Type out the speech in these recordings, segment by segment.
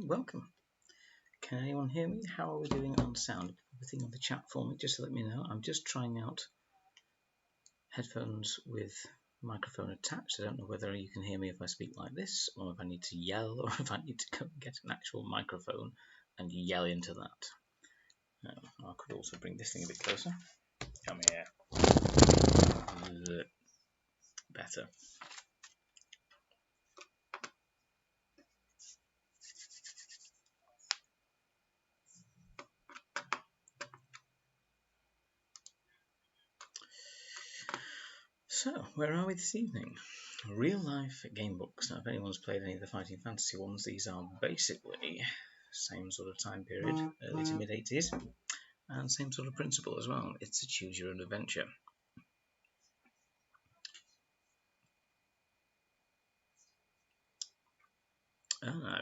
Welcome. Can anyone hear me? How are we doing on sound? Everything on the chat for me, just to let me know. I'm just trying out headphones with microphone attached. I don't know whether you can hear me if I speak like this, or if I need to yell, or if I need to go and get an actual microphone and yell into that. I could also bring this thing a bit closer. Come here. Better. So, where are we this evening? Real Life Gamebooks. Now, if anyone's played any of the Fighting Fantasy ones, these are basically same sort of time period, early to mid-80s, and same sort of principle as well. It's a choose your own adventure.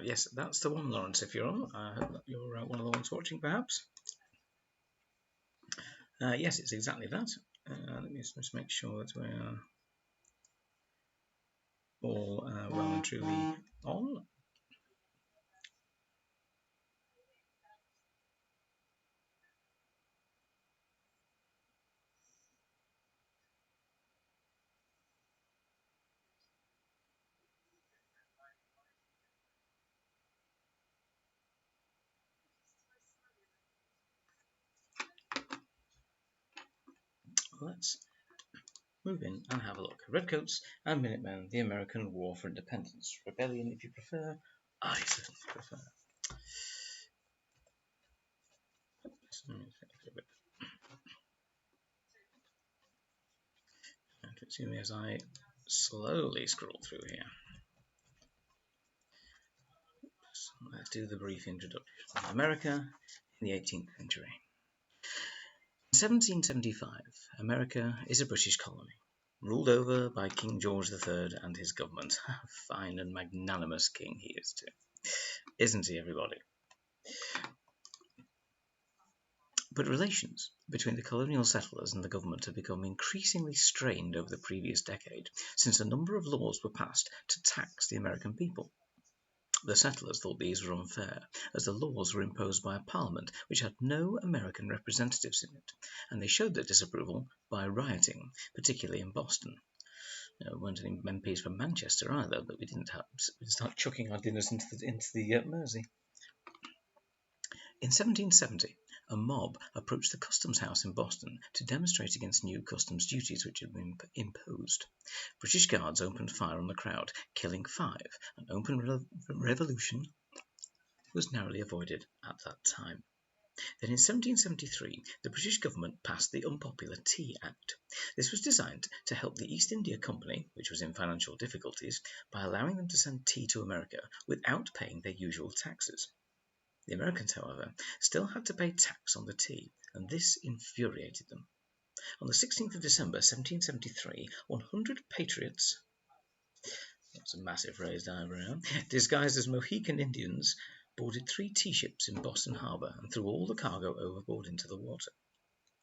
Yes, that's the one, Lawrence, if you're on. I hope that you're one of the ones watching, perhaps. Yes, it's exactly that. Let me just make sure that we are all well and truly on. Let's move in and have a look. Redcoats and Minutemen, the American War for Independence. Rebellion, if you prefer. I certainly prefer. Excuse me as I slowly scroll through here. So let's do the brief introduction. America in the 18th century. In 1775, America is a British colony, ruled over by King George III and his government. Fine and magnanimous king he is too. Isn't he, everybody? But relations between the colonial settlers and the government have become increasingly strained over the previous decade, since a number of laws were passed to tax the American people. The settlers thought these were unfair, as the laws were imposed by a parliament which had no American representatives in it, and they showed their disapproval by rioting, particularly in Boston. There weren't any MPs from Manchester either, but we didn't start chucking our dinners into the Mersey. In 1770, a mob approached the customs house in Boston to demonstrate against new customs duties which had been imposed. British guards opened fire on the crowd, killing 5. An open revolution was narrowly avoided at that time. Then in 1773, the British government passed the Unpopular Tea Act. This was designed to help the East India Company, which was in financial difficulties, by allowing them to send tea to America without paying their usual taxes. The Americans, however, still had to pay tax on the tea, and this infuriated them. On the 16th of December 1773, 100 patriots, that's a massive raised eyebrow, disguised as Mohican Indians, boarded 3 tea ships in Boston Harbor and threw all the cargo overboard into the water.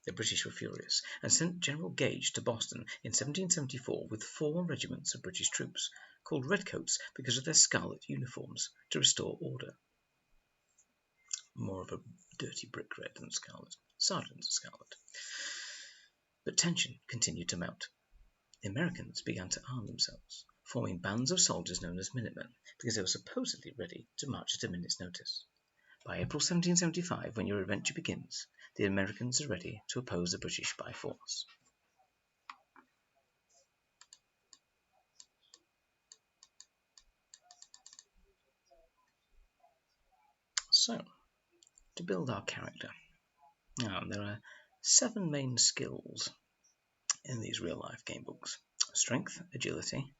The British were furious and sent General Gage to Boston in 1774 with 4 regiments of British troops, called Redcoats because of their scarlet uniforms, to restore order. More of a dirty brick red than scarlet. Sergeant scarlet. But tension continued to mount. The Americans began to arm themselves, forming bands of soldiers known as Minutemen, because they were supposedly ready to march at a minute's notice. By April 1775, when your adventure begins, the Americans are ready to oppose the British by force. So, to build our character. Now, there are 7 main skills in these real-life game books: strength, agility,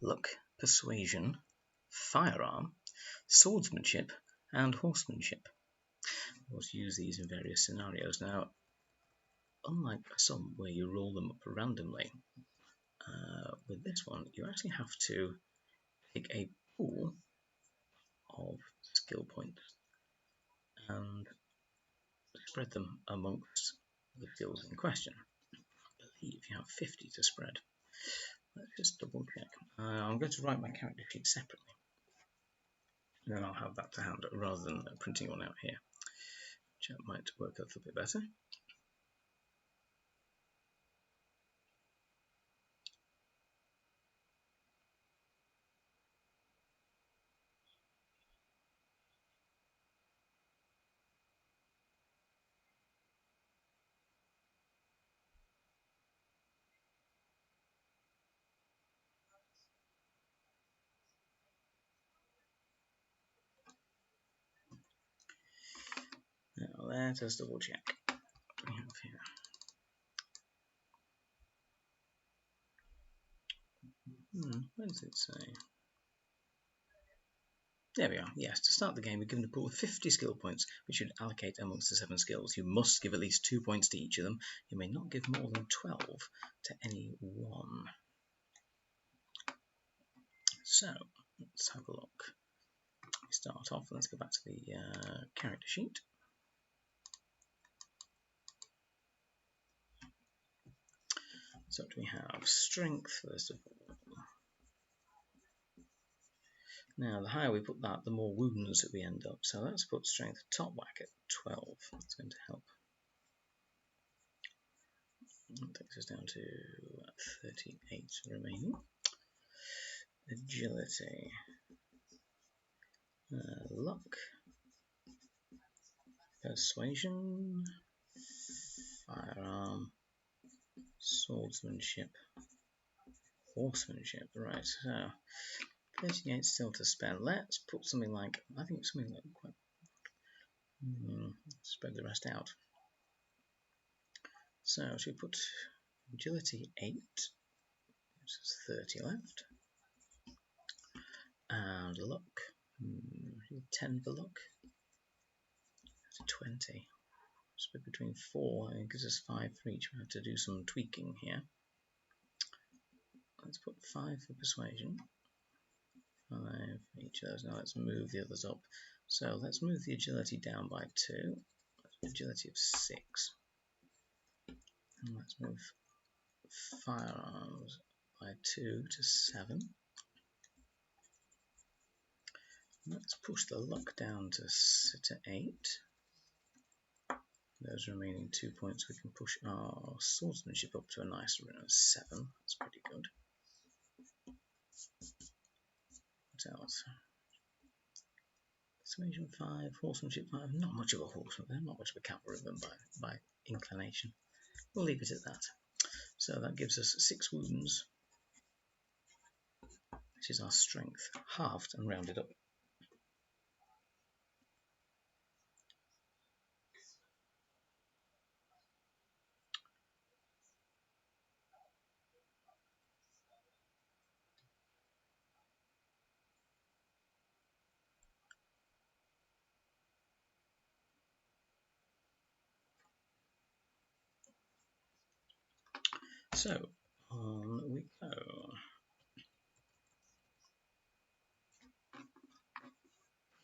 luck, persuasion, firearm, swordsmanship, and horsemanship. We'll use these in various scenarios. Now, unlike some where you roll them up randomly, with this one you actually have to pick a pool of skill points and spread them amongst the skills in question. I believe you have 50 to spread. Let's just double check. I'm going to write my character sheet separately, and then I'll have that to hand rather than printing one out here, which might work a little bit better. Now let us double check what we have here. Where does it say? There we are. Yes, to start the game, we're given a pool of 50 skill points, which should allocate amongst the 7 skills. You must give at least 2 points to each of them. You may not give more than 12 to any one. So, let's have a look. We start off, let's go back to the character sheet. So what do we have? Strength, first of all. Now, the higher we put that, the more wounds that we end up. So let's put strength top whack at 12. That's going to help. That takes us down to 38 remaining. Agility. Luck. Persuasion. Firearm. Swordsmanship. Horsemanship. Right, so 38 still to spend. Let's put something like, I think something like quite, spread the rest out. So should we put agility 8, which is 30 left, and luck, 10 for luck, 20, split between 4, and it gives us 5 for each. We have to do some tweaking here. Let's put 5 for persuasion, 5 for each of those. Now let's move the others up. So let's move the agility down by 2, agility of 6. And let's move firearms by 2 to 7. Let's push the luck down to 8. Those remaining 2 points, we can push our swordsmanship up to a nice 7. That's pretty good. What else? Persuasion 5, horsemanship 5. Not much of a horseman there, not much of a cavalryman by inclination. We'll leave it at that. So that gives us 6 wounds, which is our strength, halved and rounded up. So, on we go.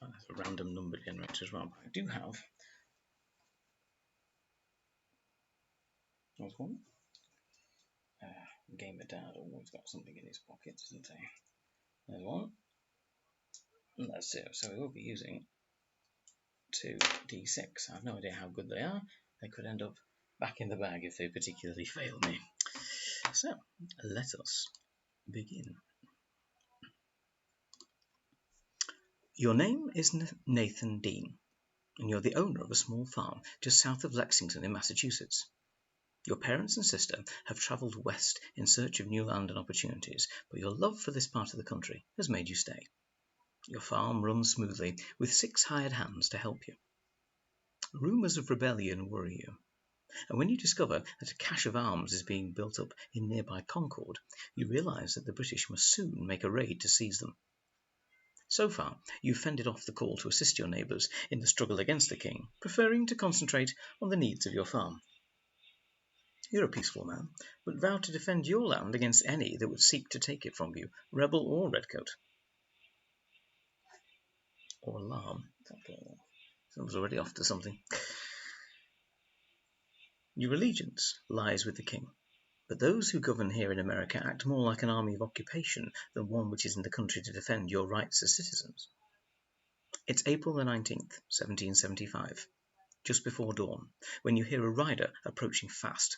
Oh, that's a random number generator as well, but I do have. There's one. Gamer Dad always got something in his pocket, doesn't he? There's one. And that's it. So we will be using 2d6. I have no idea how good they are. They could end up back in the bag if they particularly fail me. So, let us begin. Your name is Nathan Dean, and you're the owner of a small farm just south of Lexington in Massachusetts. Your parents and sister have travelled west in search of new land and opportunities, but your love for this part of the country has made you stay. Your farm runs smoothly, with 6 hired hands to help you. Rumours of rebellion worry you, and when you discover that a cache of arms is being built up in nearby Concord, you realise that the British must soon make a raid to seize them. So far, you've fended off the call to assist your neighbours in the struggle against the king, preferring to concentrate on the needs of your farm. You're a peaceful man, but vow to defend your land against any that would seek to take it from you, rebel or redcoat. Or alarm. Someone's already off to something. Your allegiance lies with the king, but those who govern here in America act more like an army of occupation than one which is in the country to defend your rights as citizens. It's April the 19th, 1775, just before dawn, when you hear a rider approaching fast.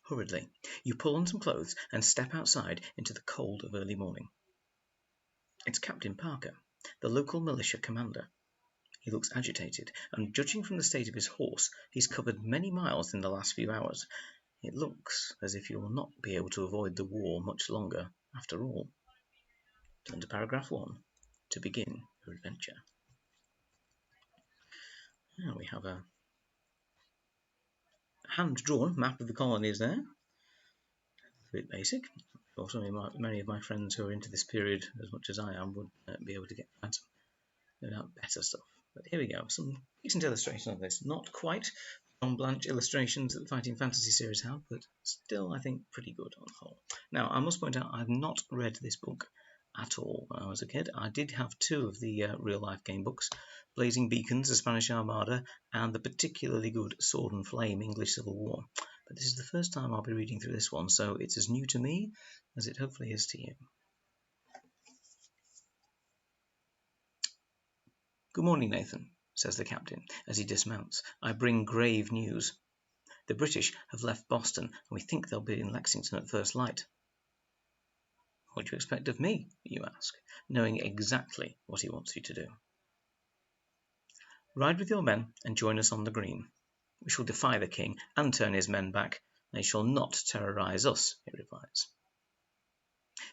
Hurriedly, you pull on some clothes and step outside into the cold of early morning. It's Captain Parker, the local militia commander. He looks agitated, and judging from the state of his horse, he's covered many miles in the last few hours. It looks as if you will not be able to avoid the war much longer, after all. Turn to paragraph 1 to begin your adventure. Now we have a hand-drawn map of the colonies there. A bit basic. Also, many of my friends who are into this period as much as I am would be able to find some, no doubt, better stuff. But here we go, some decent illustrations of this. Not quite John Blanche illustrations that the Fighting Fantasy series have, but still, I think, pretty good on the whole. Now, I must point out, I've not read this book at all when I was a kid. I did have 2 of the Real Life Gamebooks, Blazing Beacons, The Spanish Armada, and the particularly good Sword and Flame, English Civil War. But this is the first time I'll be reading through this one, so it's as new to me as it hopefully is to you. "Good morning, Nathan," says the captain, as he dismounts. "I bring grave news. The British have left Boston, and we think they'll be in Lexington at first light." "What do you expect of me?" you ask, knowing exactly what he wants you to do. "Ride with your men and join us on the green. We shall defy the king and turn his men back. They shall not terrorize us," he replies.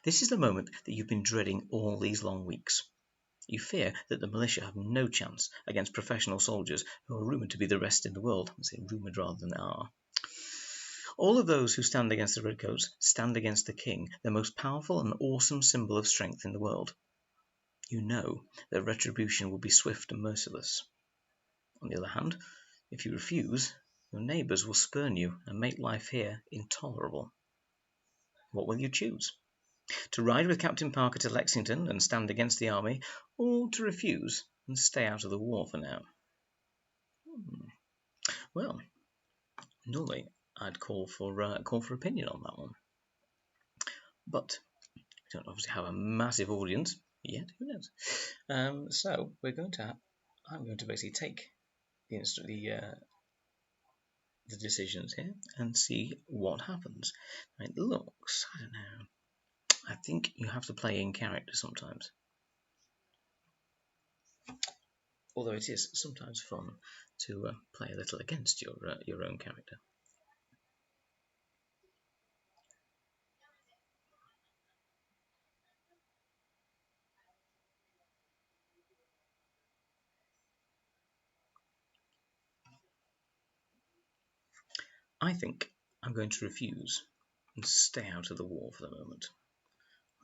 This is the moment that you've been dreading all these long weeks. You fear that the militia have no chance against professional soldiers who are rumoured to be the best in the world. I say rumoured rather than are. All of those who stand against the Redcoats stand against the king, the most powerful and awesome symbol of strength in the world. You know that retribution will be swift and merciless. On the other hand, if you refuse, your neighbours will spurn you and make life here intolerable. What will you choose? To ride with Captain Parker to Lexington and stand against the army, or to refuse and stay out of the war for now? Well, normally I'd call for opinion on that one, but we don't obviously have a massive audience yet. Who knows? So I'm going to basically take the decisions here and see what happens. It looks, I don't know. I think you have to play in character sometimes. Although it is sometimes fun to play a little against your own character. I think I'm going to refuse and stay out of the war for the moment.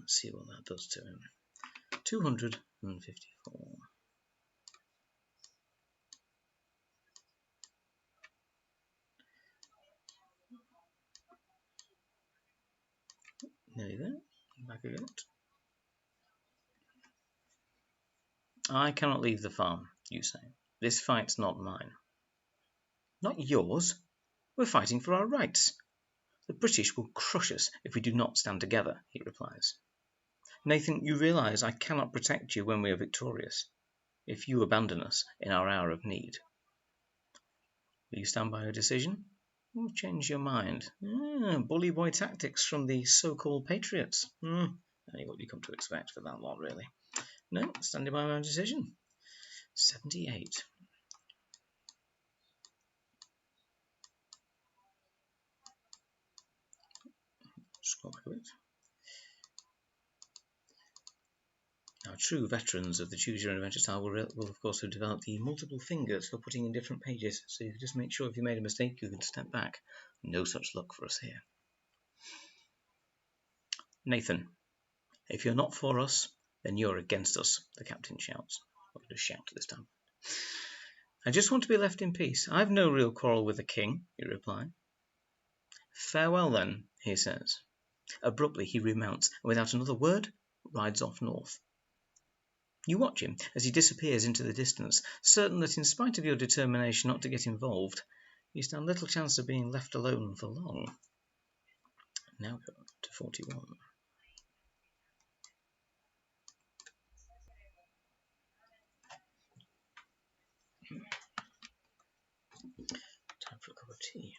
Let's see what that does to him. 254. Nearly there. Back again. I cannot leave the farm, you say. This fight's not mine. Not yours. We're fighting for our rights. The British will crush us if we do not stand together, he replies. Nathan, you realize I cannot protect you when we are victorious, if you abandon us in our hour of need. Will you stand by your decision? Or change your mind? Bully boy tactics from the so-called patriots. Only what you come to expect for that lot, really. No, standing by my own decision. 78. Scroll back a bit. Now, true veterans of the Choose Your Own Adventure style will of course have developed the multiple fingers for putting in different pages, so you can just make sure if you made a mistake you can step back. No such luck for us here. Nathan, if you're not for us, then you're against us, the captain shouts. I'm going to shout this time. I just want to be left in peace. I've no real quarrel with the king, you reply. Farewell then, he says. Abruptly he remounts, and without another word, rides off north. You watch him as he disappears into the distance, certain that in spite of your determination not to get involved, you stand little chance of being left alone for long. Now go to 41. Time for a cup of tea.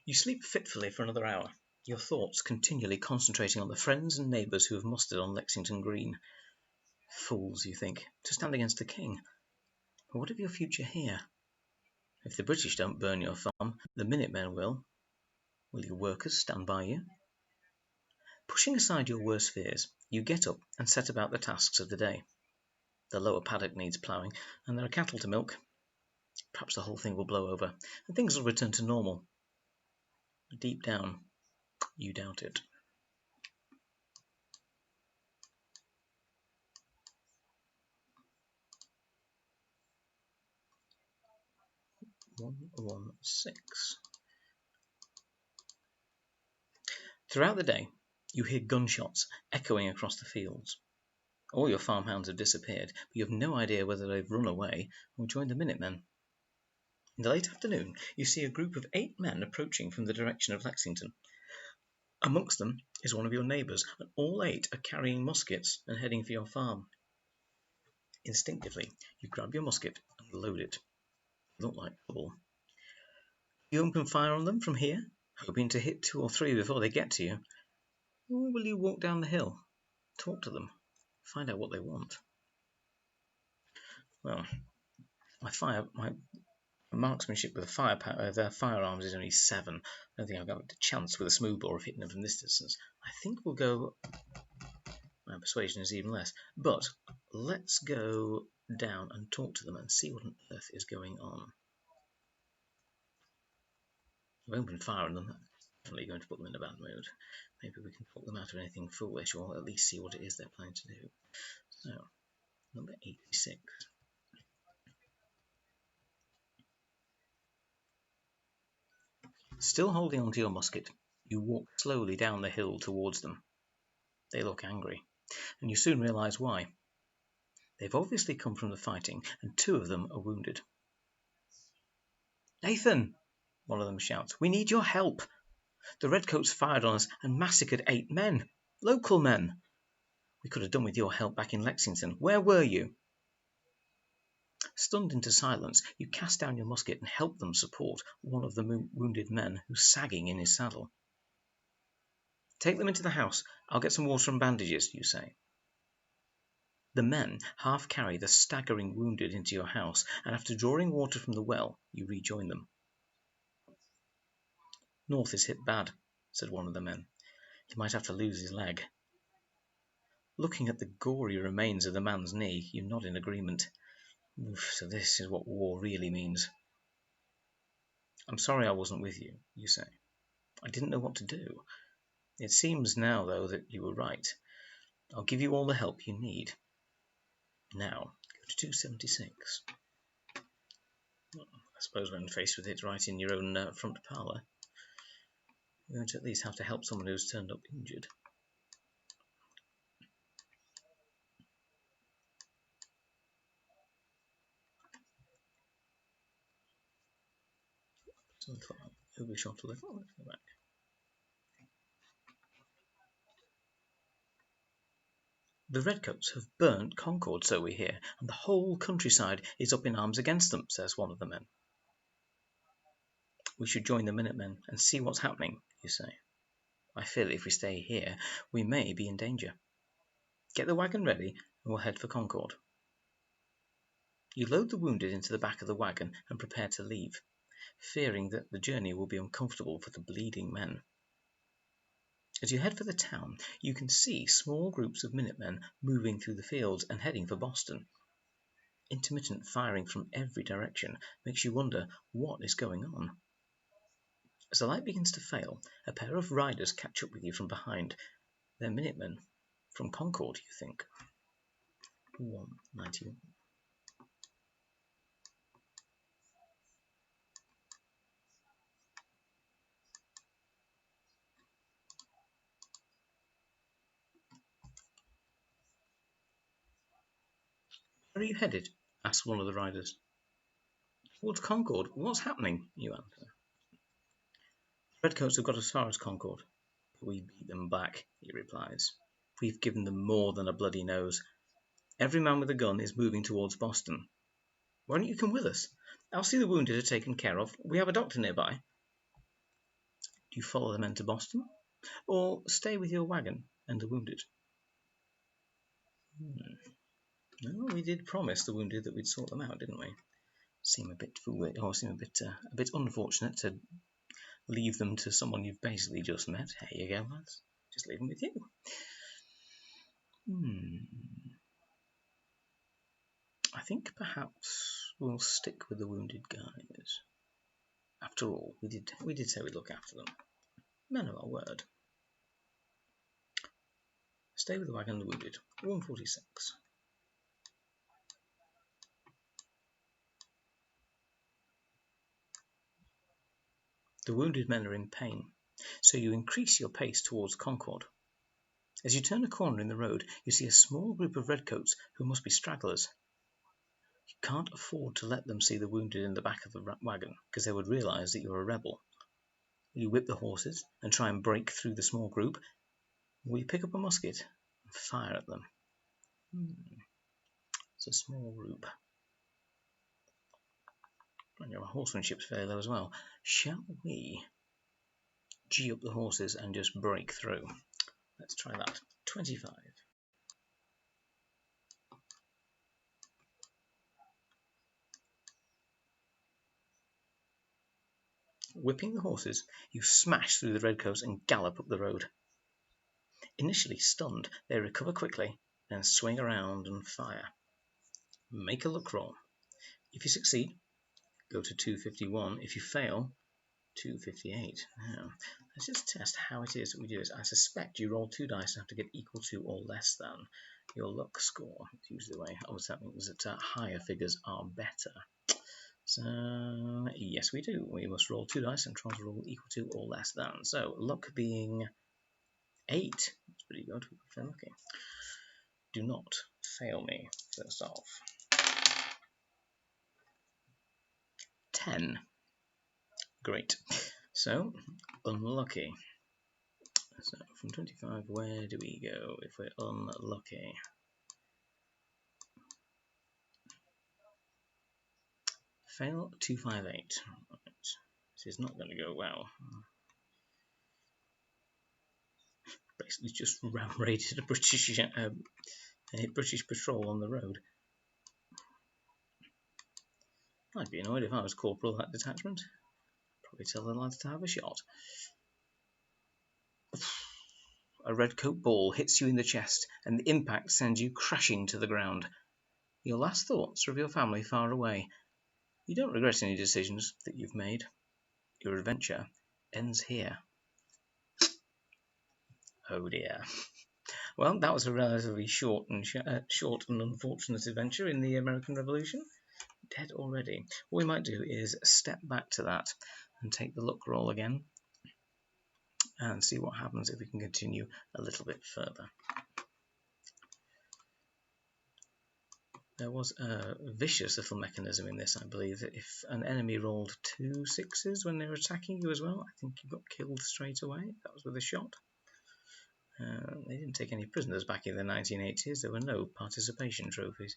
You sleep fitfully for another hour, your thoughts continually concentrating on the friends and neighbours who have mustered on Lexington Green. Fools, you think, to stand against the king. But what of your future here? If the British don't burn your farm, the Minutemen will. Will your workers stand by you? Pushing aside your worst fears, you get up and set about the tasks of the day. The lower paddock needs ploughing, and there are cattle to milk. Perhaps the whole thing will blow over, and things will return to normal. Deep down, you doubt it. One, 6. Throughout the day, you hear gunshots echoing across the fields. All your farmhounds have disappeared, but you have no idea whether they've run away or joined the Minutemen. In the late afternoon, you see a group of 8 men approaching from the direction of Lexington. Amongst them is one of your neighbours, and all 8 are carrying muskets and heading for your farm. Instinctively, you grab your musket and load it. You look like trouble. You open fire on them from here, hoping to hit 2 or 3 before they get to you. Or will you walk down the hill, talk to them, find out what they want? Well, my marksmanship with their firearms is only 7. I don't think I've got a chance with a smoothbore of hitting them from this distance. I think we'll go... My persuasion is even less. But let's go down and talk to them and see what on earth is going on. If I open fire on them, that's definitely going to put them in a bad mood. Maybe we can talk them out of anything foolish, or at least see what it is they're planning to do. So, number 86. Still holding onto your musket, you walk slowly down the hill towards them. They look angry, and you soon realise why. They've obviously come from the fighting, and 2 of them are wounded. Nathan, one of them shouts, we need your help. The Redcoats fired on us and massacred 8 men, local men. We could have done with your help back in Lexington. Where were you? Stunned into silence, you cast down your musket and help them support one of the wounded men who's sagging in his saddle. Take them into the house. I'll get some water and bandages, you say. The men half carry the staggering wounded into your house, and after drawing water from the well, you rejoin them. North is hit bad, said one of the men. He might have to lose his leg. Looking at the gory remains of the man's knee, you nod in agreement. Oof, so this is what war really means. I'm sorry I wasn't with you, you say. I didn't know what to do. It seems now, though, that you were right. I'll give you all the help you need. Now, go to 276. Well, I suppose when faced with it right in your own front parlour. We're going to at least have to help someone who's turned up injured. So who we shot to live? Oh, let's go back. The Redcoats have burnt Concord, so we hear, and the whole countryside is up in arms against them, says one of the men. We should join the Minutemen and see what's happening, you say. I feel if we stay here, we may be in danger. Get the wagon ready, and we'll head for Concord. You load the wounded into the back of the wagon and prepare to leave, fearing that the journey will be uncomfortable for the bleeding men. As you head for the town, you can see small groups of Minutemen moving through the fields and heading for Boston. Intermittent firing from every direction makes you wonder what is going on. As the light begins to fail, a pair of riders catch up with you from behind. They're Minutemen from Concord, you think. 191. Where are you headed? Asks one of the riders. Towards Concord. What's happening? You answer. Redcoats have got as far as Concord. We beat them back, he replies. We've given them more than a bloody nose. Every man with a gun is moving towards Boston. Why don't you come with us? I'll see the wounded are taken care of. We have a doctor nearby. Do you follow the men to Boston? Or stay with your wagon and the wounded? No, we did promise the wounded that we'd sort them out, didn't we? Seem a bit foolish, or seem a bit unfortunate to leave them to someone you've basically just met. Here you go, lads. Just leave them with you. I think perhaps we'll stick with the wounded guys. After all, we did say we'd look after them. Men of our word. Stay with the wagon and the wounded. 146. The wounded men are in pain, so you increase your pace towards Concord. As you turn a corner in the road, you see a small group of redcoats who must be stragglers. You can't afford to let them see the wounded in the back of the wagon, because they would realize that you're a rebel. Will you whip the horses and try and break through the small group? Will you pick up a musket and fire at them? It's a small group. And your horsemanship's fairly low as well. Shall we G up the horses and just break through? Let's try that. 25. Whipping the horses, you smash through the redcoats and gallop up the road. Initially stunned, they recover quickly, then swing around and fire. Make a luck roll. If you succeed, go to 251. If you fail, 258. Now, let's just test how it is that we do this. I suspect you roll 2 dice and have to get equal to or less than your luck score. It's usually the way. Obviously, that means that higher figures are better. So, yes, we do. We must roll 2 dice and try to roll equal to or less than. So, luck being 8. That's pretty good. We're lucky. Do not fail me, first off. 10. Great. So, unlucky. So, from 25, where do we go if we're unlucky? Fail 258. Right. This is not going to go well. Basically, just ram-raided a British patrol on the road. I'd be annoyed if I was corporal of that detachment. Probably tell the lads to have a shot. A redcoat ball hits you in the chest, and the impact sends you crashing to the ground. Your last thoughts are of your family far away. You don't regret any decisions that you've made. Your adventure ends here. Oh dear. Well, that was a relatively short and unfortunate adventure in the American Revolution. Dead already. What we might do is step back to that and take the luck roll again. and see what happens if we can continue a little bit further. There was a vicious little mechanism in this, I believe, that if an enemy rolled 2 6s when they were attacking you as well, I think you got killed straight away. That was with a shot. They didn't take any prisoners back in the 1980s. There were no participation trophies.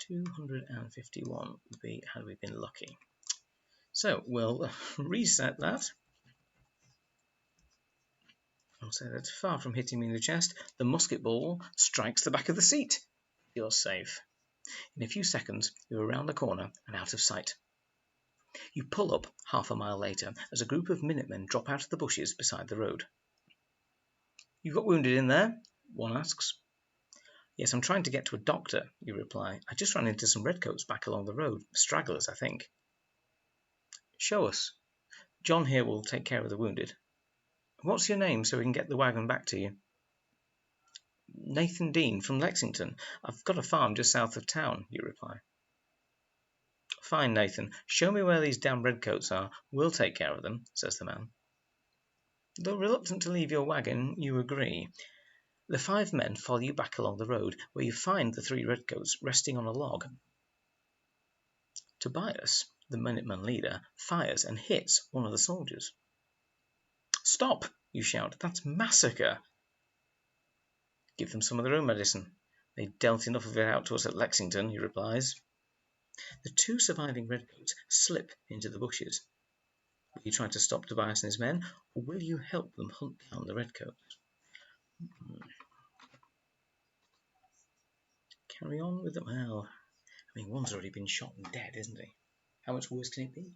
251 would be had we been lucky. So we'll reset that. I'll say that far from hitting me in the chest, the musket ball strikes the back of the seat. You're safe. In a few seconds, you're around the corner and out of sight. You pull up half a mile later as a group of Minutemen drop out of the bushes beside the road. You got wounded in there? One asks. Yes, I'm trying to get to a doctor, you reply. I just ran into some Redcoats back along the road. Stragglers, I think. Show us. John here will take care of the wounded. What's your name so we can get the wagon back to you? Nathan Dean from Lexington. I've got a farm just south of town, you reply. Fine, Nathan. Show me where these damn Redcoats are. We'll take care of them, says the man. Though reluctant to leave your wagon, you agree. The 5 men follow you back along the road, where you find the 3 Redcoats resting on a log. Tobias, the Minuteman leader, fires and hits one of the soldiers. Stop, you shout. That's massacre. Give them some of their own medicine. They dealt enough of it out to us at Lexington, he replies. The 2 surviving Redcoats slip into the bushes. Will you try to stop Tobias and his men, or will you help them hunt down the Redcoats? Carry on with it. Well, I mean, one's already been shot and dead, isn't he? How much worse can it be?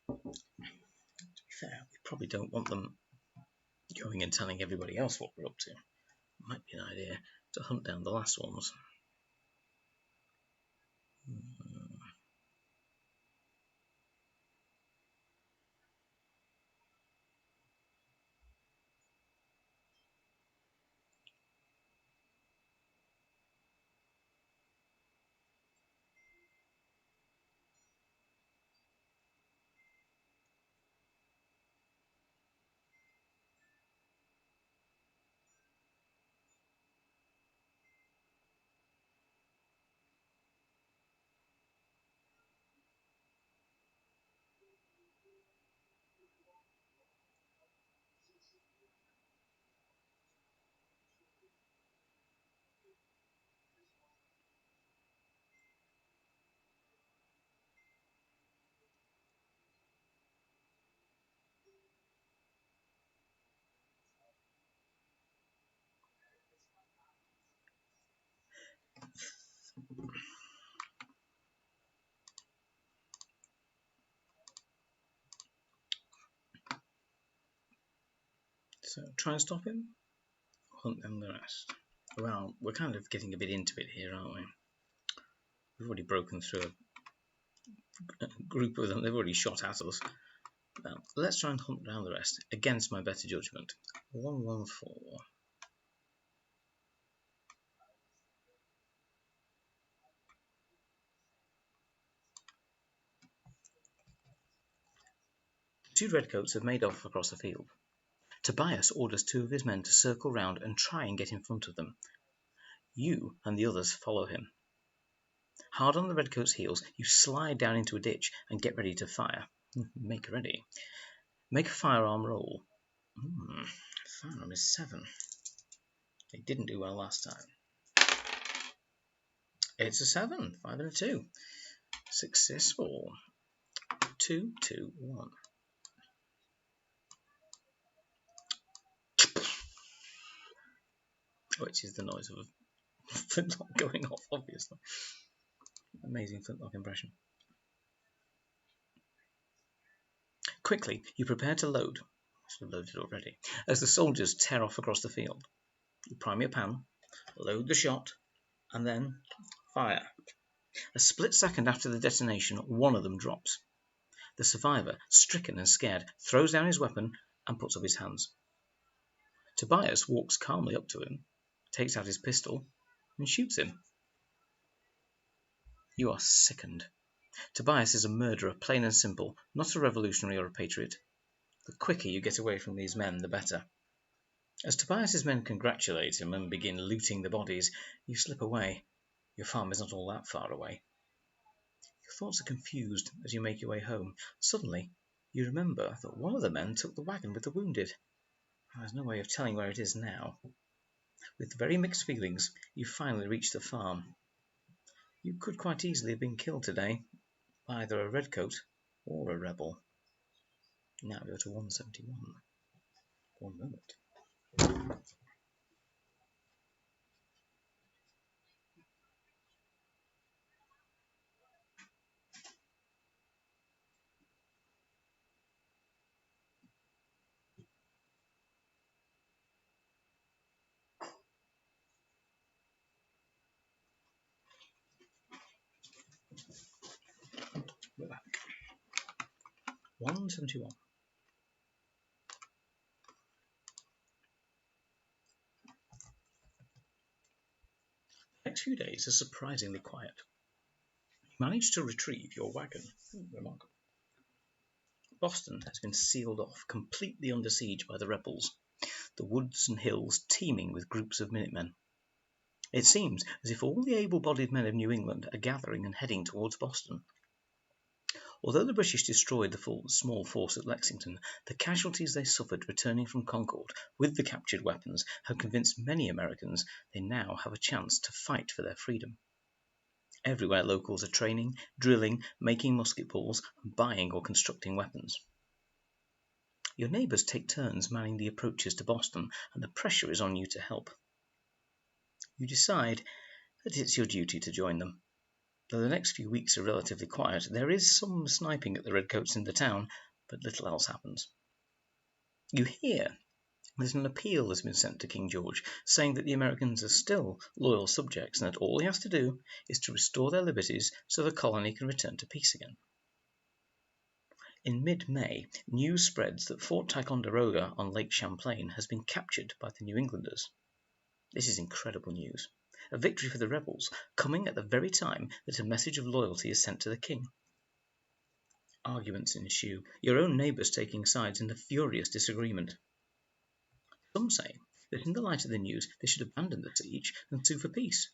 To be fair, we probably don't want them going and telling everybody else what we're up to. Might be an idea to hunt down the last ones. So try and stop him, hunt down the rest. Well, we're kind of getting a bit into it here, aren't we? We've already broken through a group of them. They've already shot at us. Now, let's try and hunt down the rest against my better judgment. 114. The 2 Redcoats have made off across the field. Tobias orders 2 of his men to circle round and try and get in front of them. You and the others follow him. Hard on the Redcoats' heels, you slide down into a ditch and get ready to fire. Make ready. Make a firearm roll. Firearm is 7. They didn't do well last time. It's a 7. 5 and a 2. Successful. 2, 2, 1. Which is the noise of a flintlock going off, obviously. Amazing flintlock impression. Quickly, you prepare to load. I should have loaded already. As the soldiers tear off across the field. You prime your pan, load the shot, and then fire. A split second after the detonation, one of them drops. The survivor, stricken and scared, throws down his weapon and puts up his hands. Tobias walks calmly up to him, takes out his pistol, and shoots him. You are sickened. Tobias is a murderer, plain and simple, not a revolutionary or a patriot. The quicker you get away from these men, the better. As Tobias's men congratulate him and begin looting the bodies, you slip away. Your farm is not all that far away. Your thoughts are confused as you make your way home. Suddenly, you remember that one of the men took the wagon with the wounded. There's no way of telling where it is now. With very mixed feelings, you finally reach the farm. You could quite easily have been killed today by either a redcoat or a rebel. Now go to 171. 1 moment. We're back. 171. The next few days are surprisingly quiet. You manage to retrieve your wagon. Remarkable. Boston has been sealed off, completely under siege by the rebels, the woods and hills teeming with groups of Minutemen. It seems as if all the able-bodied men of New England are gathering and heading towards Boston. Although the British destroyed the small force at Lexington, the casualties they suffered returning from Concord with the captured weapons have convinced many Americans they now have a chance to fight for their freedom. Everywhere locals are training, drilling, making musket balls, and buying or constructing weapons. Your neighbours take turns manning the approaches to Boston, and the pressure is on you to help. You decide that it's your duty to join them. Though the next few weeks are relatively quiet, there is some sniping at the Redcoats in the town, but little else happens. You hear that an appeal has been sent to King George, saying that the Americans are still loyal subjects and that all he has to do is to restore their liberties so the colony can return to peace again. In mid-May, news spreads that Fort Ticonderoga on Lake Champlain has been captured by the New Englanders. This is incredible news. A victory for the rebels, coming at the very time that a message of loyalty is sent to the king. Arguments ensue, your own neighbours taking sides in a furious disagreement. Some say that in the light of the news they should abandon the siege and sue for peace.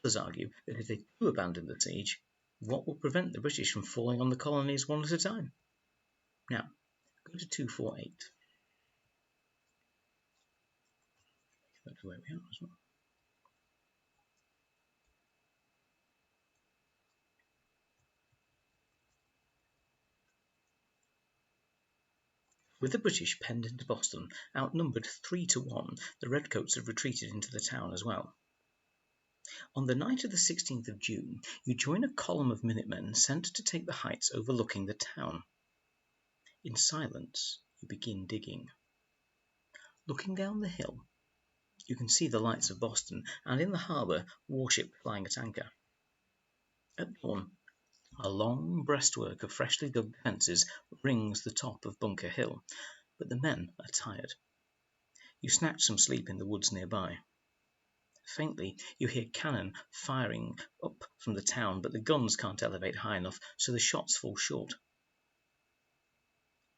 Others argue that if they do abandon the siege, what will prevent the British from falling on the colonies one at a time? Now, go to 248. That's where we are as well. With the British penned into Boston, outnumbered 3-1, the Redcoats have retreated into the town as well. On the night of the 16th of June, you join a column of Minutemen sent to take the heights overlooking the town. In silence, you begin digging. Looking down the hill, you can see the lights of Boston, and in the harbour, warship flying at anchor. At dawn, a long breastwork of freshly dug defences rings the top of Bunker Hill, but the men are tired. You snatch some sleep in the woods nearby. Faintly, you hear cannon firing up from the town, but the guns can't elevate high enough, so the shots fall short.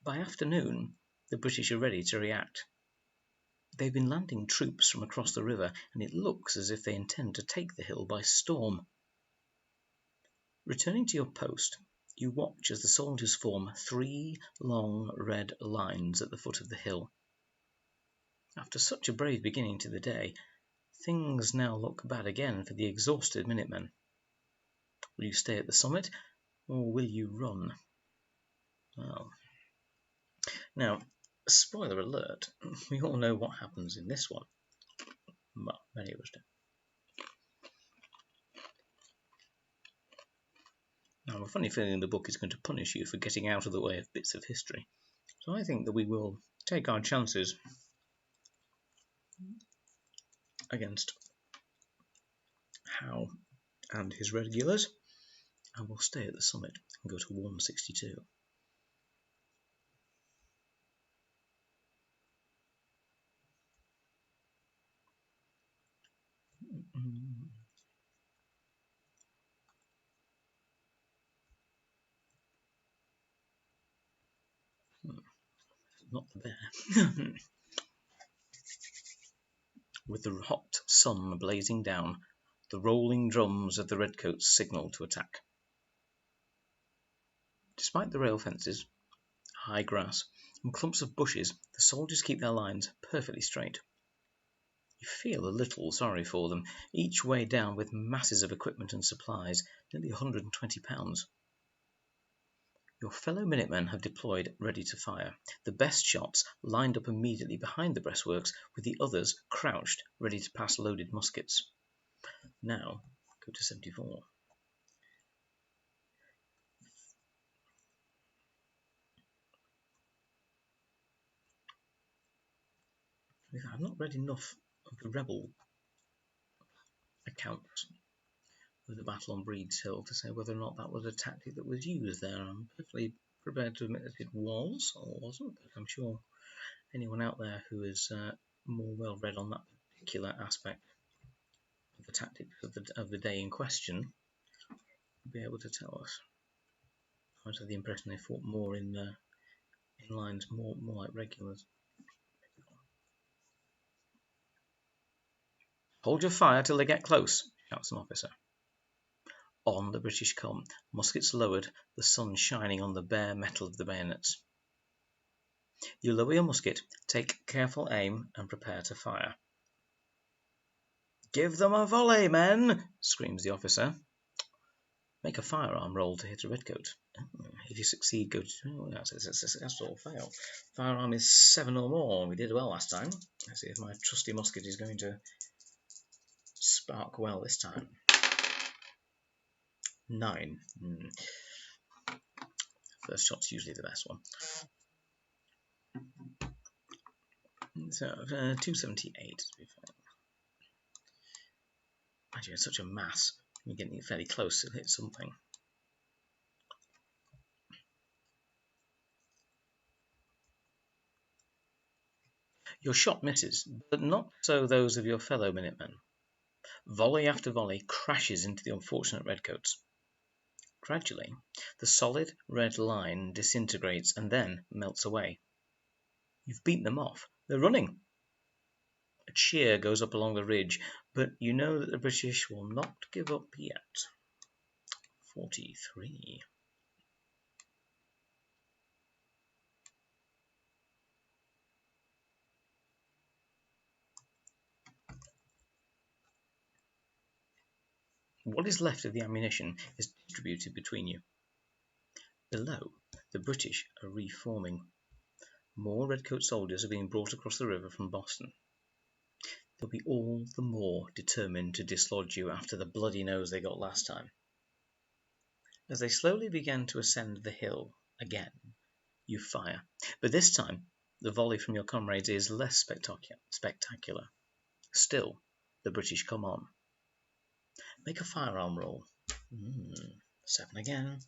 By afternoon, the British are ready to react. They've been landing troops from across the river, and it looks as if they intend to take the hill by storm. Returning to your post, you watch as the soldiers form 3 long red lines at the foot of the hill. After such a brave beginning to the day, things now look bad again for the exhausted Minutemen. Will you stay at the summit, or will you run? Well, now, spoiler alert, we all know what happens in this one. Well, many of us do. Now, I have a funny feeling the book is going to punish you for getting out of the way of bits of history. So I think that we will take our chances against Howe and his regulars, and we'll stay at the summit and go to 162. not the bear. With the hot sun blazing down, the rolling drums of the Redcoats signalled to attack. Despite the rail fences, high grass, and clumps of bushes, the soldiers keep their lines perfectly straight. You feel a little sorry for them, each weighed down with masses of equipment and supplies, nearly 120 pounds. Your fellow Minutemen have deployed, ready to fire. The best shots lined up immediately behind the breastworks, with the others crouched, ready to pass loaded muskets. Now, go to 74. I've not read enough of the rebel accounts of the battle on Breed's Hill to say whether or not that was a tactic that was used there. I'm perfectly prepared to admit that it was or wasn't, but I'm sure anyone out there who is more well read on that particular aspect of the tactics of the day in question will be able to tell us. I was of the impression they fought more in lines more like regulars. Hold your fire till they get close, shouts an officer. On the British come, muskets lowered, the sun shining on the bare metal of the bayonets. You lower your musket, take careful aim, and prepare to fire. Give them a volley, men! Screams the officer. Make a firearm roll to hit a redcoat. If you succeed, go to... Oh, that's a successful fail. Firearm is 7 or more. We did well last time. Let's see if my trusty musket is going to spark well this time. 9. First shot's usually the best one. So, 278 to be fair. Actually, it's such a mass. You're getting it fairly close to hit something. Your shot misses, but not so those of your fellow Minutemen. Volley after volley crashes into the unfortunate redcoats. Gradually, the solid red line disintegrates and then melts away. You've beaten them off. They're running. A cheer goes up along the ridge, but you know that the British will not give up yet. 43. What is left of the ammunition is distributed between you. Below, the British are reforming. More redcoat soldiers are being brought across the river from Boston. They'll be all the more determined to dislodge you after the bloody nose they got last time. As they slowly begin to ascend the hill again, you fire, but this time the volley from your comrades is less spectacular. Still, the British come on. Make a firearm roll. 7 again.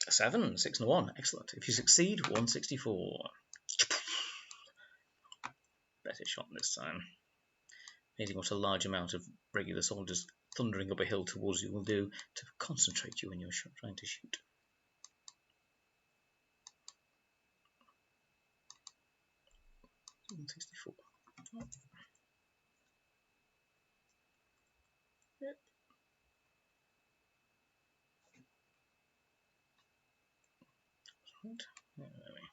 7, 6 and a 1. Excellent. If you succeed, 164. Better shot this time. Amazing what a large amount of regular soldiers thundering up a hill towards you will do to concentrate you when you're trying to shoot. $164. Yep. Right. There we go.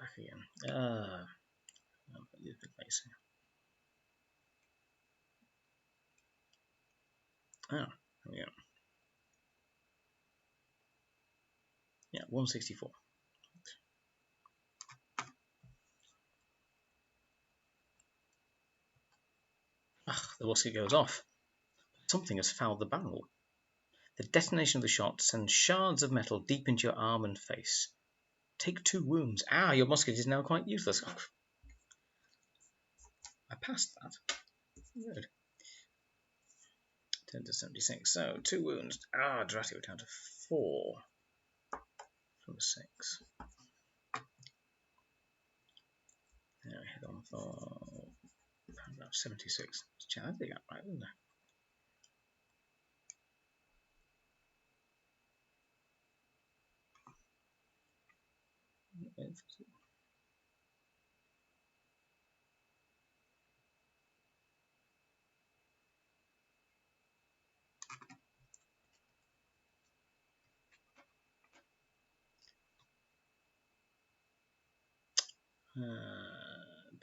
Back again. There we go. Yeah, 164. The musket goes off. Something has fouled the barrel. The detonation of the shot sends shards of metal deep into your arm and face. Take 2 wounds. Your musket is now quite useless. I passed that. Good. 10 to 76. So, 2 wounds. Dratty, we're down to 4 from 6. Now we head on for About 76. I think that's right, isn't it?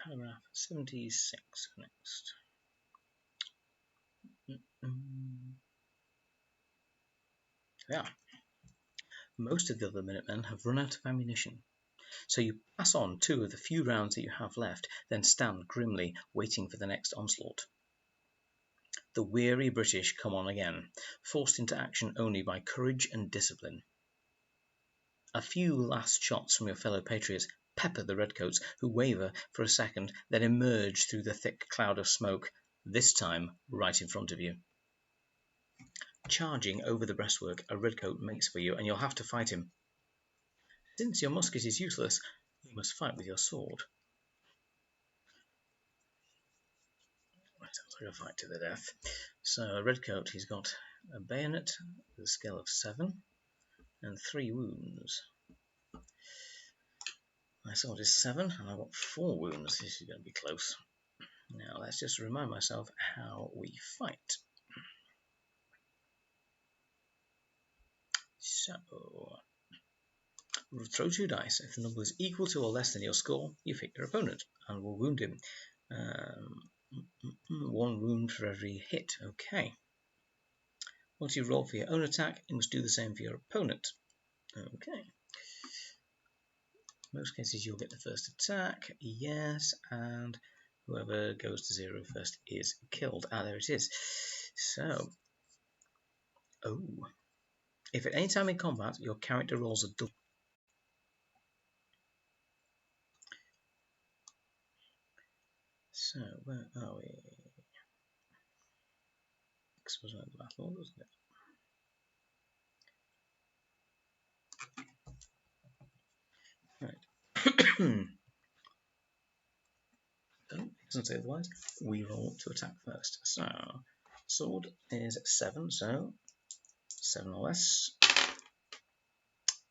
Paragraph 76 next. Yeah. Most of the other Minutemen have run out of ammunition, so you pass on 2 of the few rounds that you have left, then stand grimly waiting for the next onslaught. The weary British come on again, forced into action only by courage and discipline. A few last shots from your fellow patriots pepper the Redcoats, who waver for a second, then emerge through the thick cloud of smoke, this time right in front of you. Charging over the breastwork, a Redcoat makes for you, and you'll have to fight him. Since your musket is useless, you must fight with your sword. Sounds like a fight to the death. So, a Redcoat, he's got a bayonet with a skill of 7 and 3 wounds. My sword is 7 and I've got 4 wounds. This is going to be close. Now, let's just remind myself how we fight. So, throw 2 dice. If the number is equal to or less than your score, you hit your opponent and will wound him. 1 wound for every hit. Okay. Once you roll for your own attack, you must do the same for your opponent. Okay. In most cases, you'll get the first attack. Yes, and whoever goes to 0 first is killed. There it is. So, if at any time in combat your character rolls a double. So, where are we? X was the battle, wasn't it? Right. It doesn't say otherwise. We roll to attack first. So, sword is 7, so 7 or less.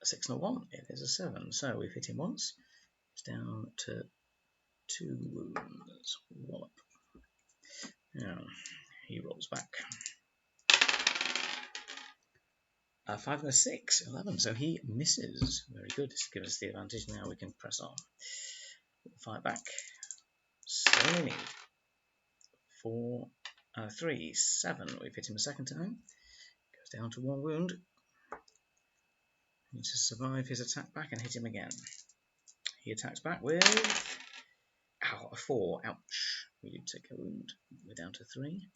6 and a 1. It is a 7. So we've hit him once. It's down to 2 wounds. Wallop. Now, he rolls back. 5 and a 6, 11. So he misses. Very good. This gives us the advantage. Now we can press on. We'll fight back. 7 we need. 4, 3, 7. We've hit him a second time. Goes down to 1 wound. Need to survive his attack back and hit him again. He attacks back with a 4. Ouch. We did take a wound. We're down to 3.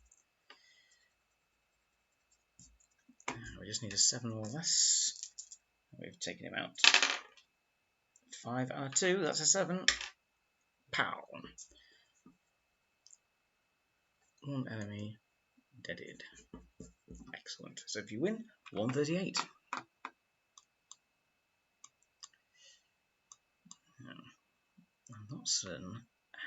We just need a 7 or less. We've taken him out. 5 and a 2. That's a 7. Pow. 1 enemy deaded. Excellent. So if you win, 138. I'm not certain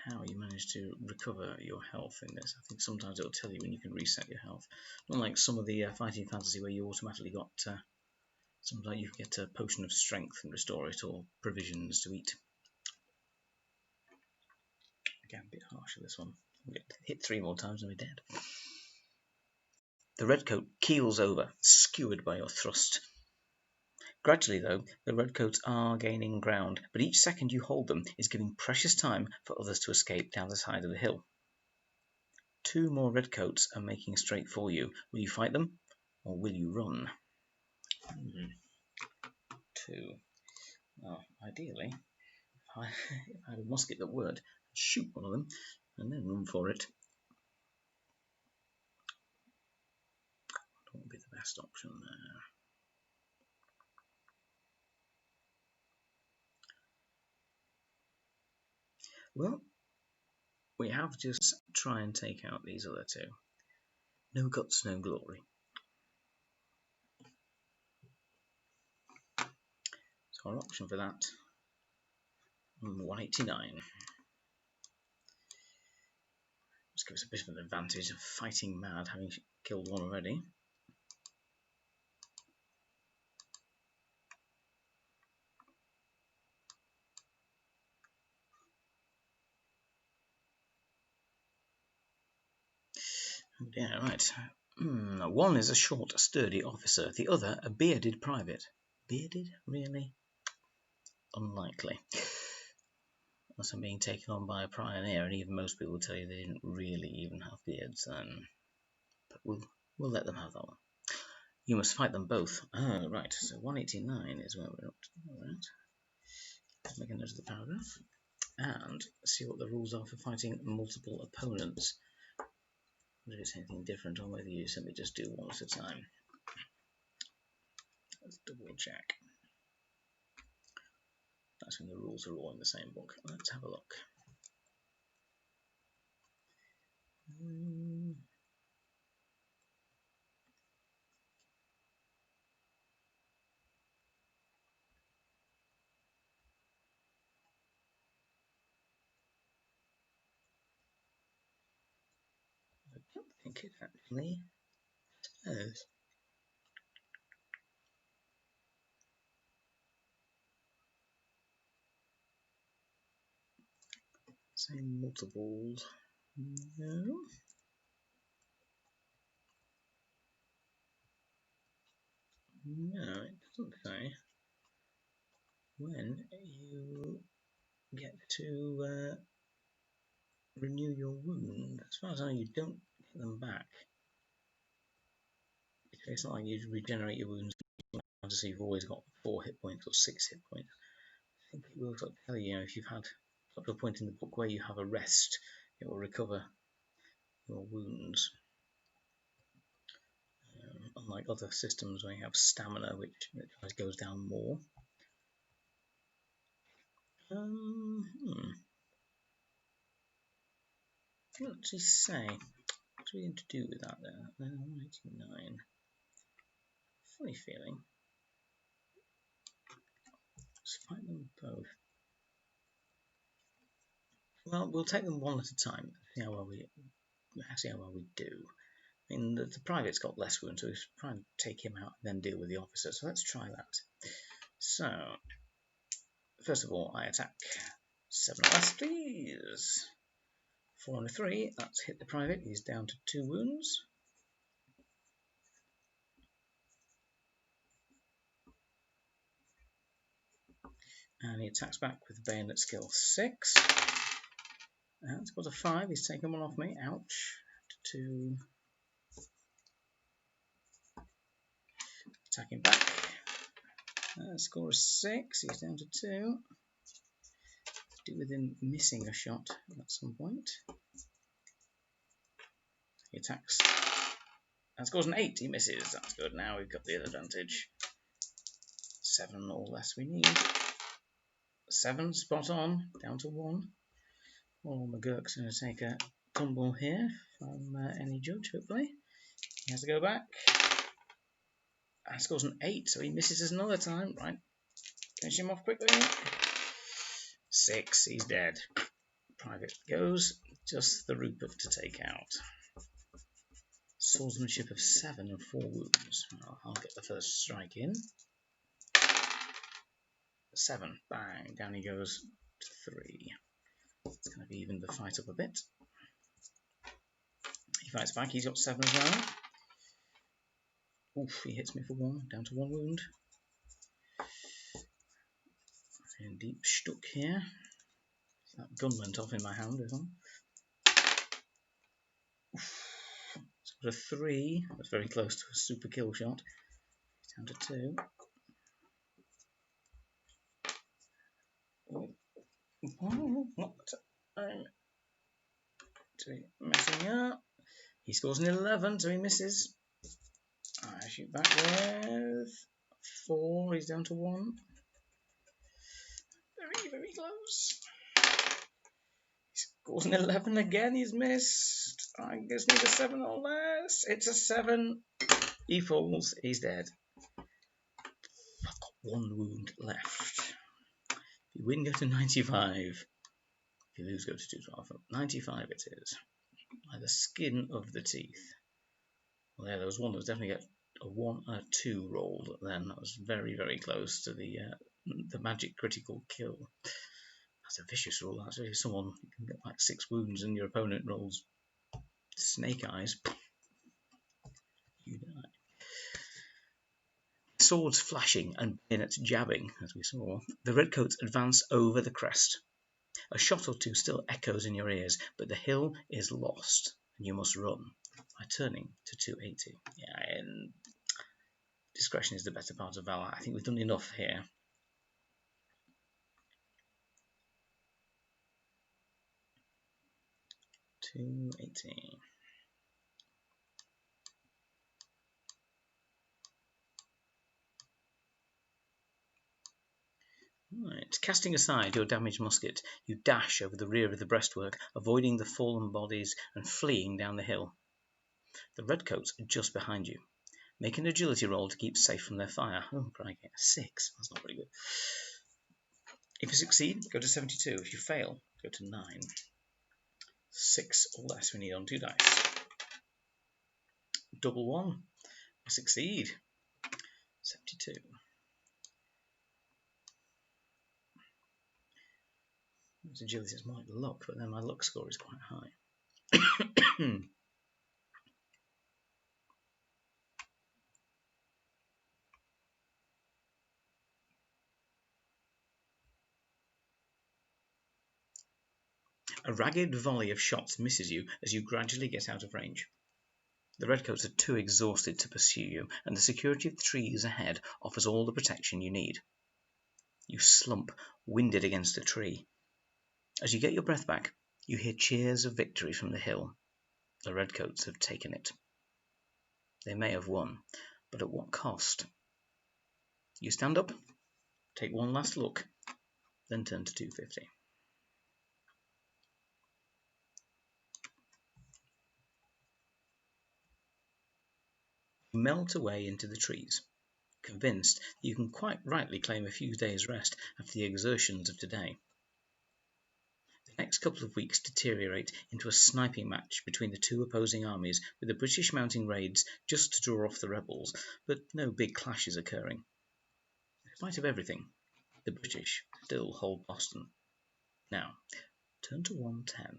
how you manage to recover your health in this. I think sometimes it'll tell you when you can reset your health. Not like some of the fighting fantasy where you automatically got, sometimes you get a potion of strength and restore it, or provisions to eat. Again, a bit harsh with this one. We'll get hit 3 more times and we're dead. The Redcoat keels over, skewered by your thrust. Gradually, though, the Redcoats are gaining ground, but each second you hold them is giving precious time for others to escape down the side of the hill. 2 more Redcoats are making straight for you. Will you fight them, or will you run? 2. Well, ideally, if I had a musket that would, I'd shoot one of them and then run for it. That won't be the best option there. Well, we have just try and take out these other 2. No guts, no glory. So our option for that, 189. Let's give us a bit of an advantage of fighting mad, having killed one already. Yeah, right. One is a short, sturdy officer. The other, a bearded private. Bearded? Really? Unlikely. Unless I'm being taken on by a pioneer, and even most people will tell you they didn't really even have beards then. But we'll let them have that one. You must fight them both. Oh, right. So 189 is where we're up to. All right. Let's make a note of the paragraph and see what the rules are for fighting multiple opponents. Whether it's anything different or whether you simply just do one at a time. Let's double check. That's when the rules are all in the same book. Let's have a look. I don't think it actually says. Say multiples. No. No, it doesn't say when you get to renew your wound. As far as I know, you don't get them back. It's not like you regenerate your wounds to see you've always got 4 hit points or 6 hit points. I think it will tell you, if you've had up to a point in the book where you have a rest, it will recover your wounds. Unlike other systems where you have stamina, which goes down more. What does he say? What's we going to do with that there? 189. Funny feeling. Let's fight them both. Well, we'll take them one at a time. See how well we do. I mean, the private's got less wounds, so we should try and take him out and then deal with the officer. So let's try that. So, first of all, I attack. 7 or less, please. 4 and a 3. That's hit the private. He's down to 2 wounds. And he attacks back with bayonet skill 6. And it's got a 5. He's taken one off me. Ouch. 2. Attacking back. Score is 6. He's down to 2. Do with him missing a shot at some point. He attacks. That scores an 8. He misses. That's good. Now we've got the advantage. 7 or less we need. 7, spot on. Down to 1. Well, McGurk's going to take a tumble here from any judge, hopefully. He has to go back. That scores an 8, so he misses us another time. Right. Finish him off quickly. 6. He's dead. Private goes. Just the Rupert to take out. Swordsmanship of 7 and 4 wounds. I'll get the first strike in. 7. Bang. Down he goes to 3. It's going to be even the fight up a bit. He fights back. He's got 7 as well. Oof, he hits me for 1. Down to 1 wound. In deep stuck here. That gun went off in my hand as well. It's got a 3. That's very close to a super kill shot. Down to 2. What I'm messing up. He scores an 11, so he misses. I shoot back with 4. He's down to 1. Very, very close. He scores an 11 again. He's missed. I just need a 7 or less. It's a 7. He falls. He's dead. I've got 1 wound left. If you win, go to 95. If you lose, go to 212. 95 it is. Like the skin of the teeth. Well, yeah, there was one that was definitely a 1 and a 2 rolled then. That was very, very close to the magic critical kill. That's a vicious roll, actually. Someone can get like 6 wounds and your opponent rolls snake eyes. You die. Swords flashing and bayonets jabbing, as we saw, the Redcoats advance over the crest. A shot or two still echoes in your ears, but the hill is lost, and you must run by turning to 280. Yeah, and discretion is the better part of valor. I think we've done enough here. $2.80. Right. Casting aside your damaged musket, you dash over the rear of the breastwork, avoiding the fallen bodies and fleeing down the hill. The Redcoats are just behind you. Make an agility roll to keep safe from their fire. Oh, crikey. 6. That's not very good. If you succeed, go to 72. If you fail, go to 9. 6 or less we need on 2 dice. Double 1. I succeed. 72. It's agility is my luck, but then my luck score is quite high. A ragged volley of shots misses you as you gradually get out of range. The Redcoats are too exhausted to pursue you, and the security of the trees ahead offers all the protection you need. You slump, winded against a tree. As you get your breath back, you hear cheers of victory from the hill. The Redcoats have taken it. They may have won, but at what cost? You stand up, take one last look, then turn to 250. You melt away into the trees, convinced that you can quite rightly claim a few days' rest after the exertions of today. The next couple of weeks deteriorate into a sniping match between the two opposing armies, with the British mounting raids just to draw off the rebels, but no big clashes occurring. In spite of everything, the British still hold Boston. Now, turn to 110.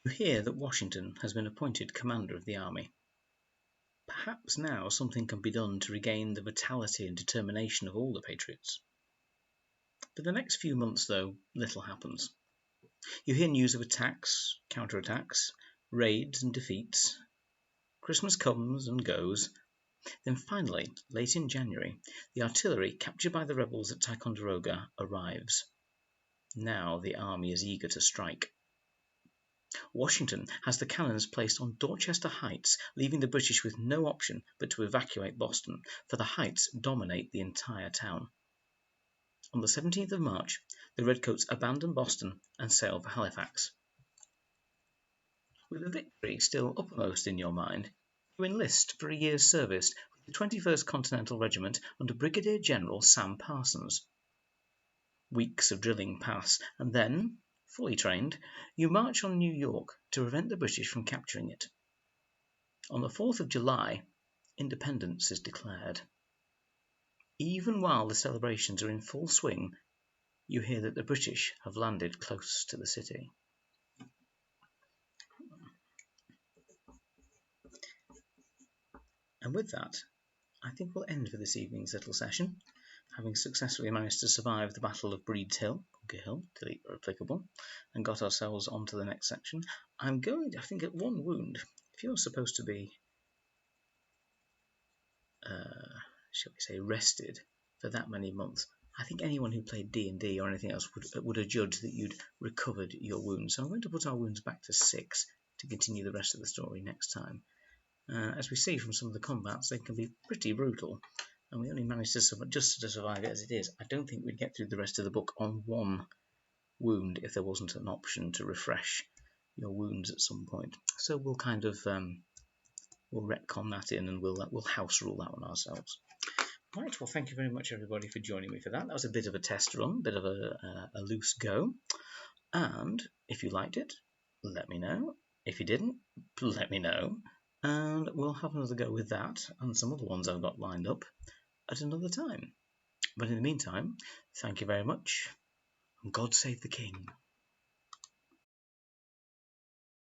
You hear that Washington has been appointed commander of the army. Perhaps now something can be done to regain the vitality and determination of all the patriots. For the next few months, though, little happens. You hear news of attacks, counterattacks, raids and defeats. Christmas comes and goes. Then finally, late in January, the artillery captured by the rebels at Ticonderoga arrives. Now the army is eager to strike. Washington has the cannons placed on Dorchester Heights, leaving the British with no option but to evacuate Boston, for the heights dominate the entire town. On the 17th of March, the Redcoats abandon Boston and sail for Halifax. With the victory still uppermost in your mind, you enlist for a year's service with the 21st Continental Regiment under Brigadier General Sam Parsons. Weeks of drilling pass, and then, fully trained, you march on New York to prevent the British from capturing it. On the 4th of July, independence is declared. Even while the celebrations are in full swing, you hear that the British have landed close to the city. And with that, I think we'll end for this evening's little session. Having successfully managed to survive the Battle of Breed's Hill, Bunker Hill, delete where applicable, and got ourselves onto the next section, I'm going to, I think, at 1 wound. If you're supposed to be, shall we say, rested for that many months, I think anyone who played D&D or anything else would have judged that you'd recovered your wounds. So I'm going to put our wounds back to 6 to continue the rest of the story next time. As we see from some of the combats, they can be pretty brutal, and we only managed to survive it as it is. I don't think we'd get through the rest of the book on 1 wound if there wasn't an option to refresh your wounds at some point. So we'll kind of we'll retcon that in, and we'll house rule that one ourselves. Right, well, thank you very much, everybody, for joining me for that. That was a bit of a test run, a bit of a loose go. And if you liked it, let me know. If you didn't, let me know. And we'll have another go with that and some other ones I've got lined up at another time. But in the meantime, thank you very much, and God save the King.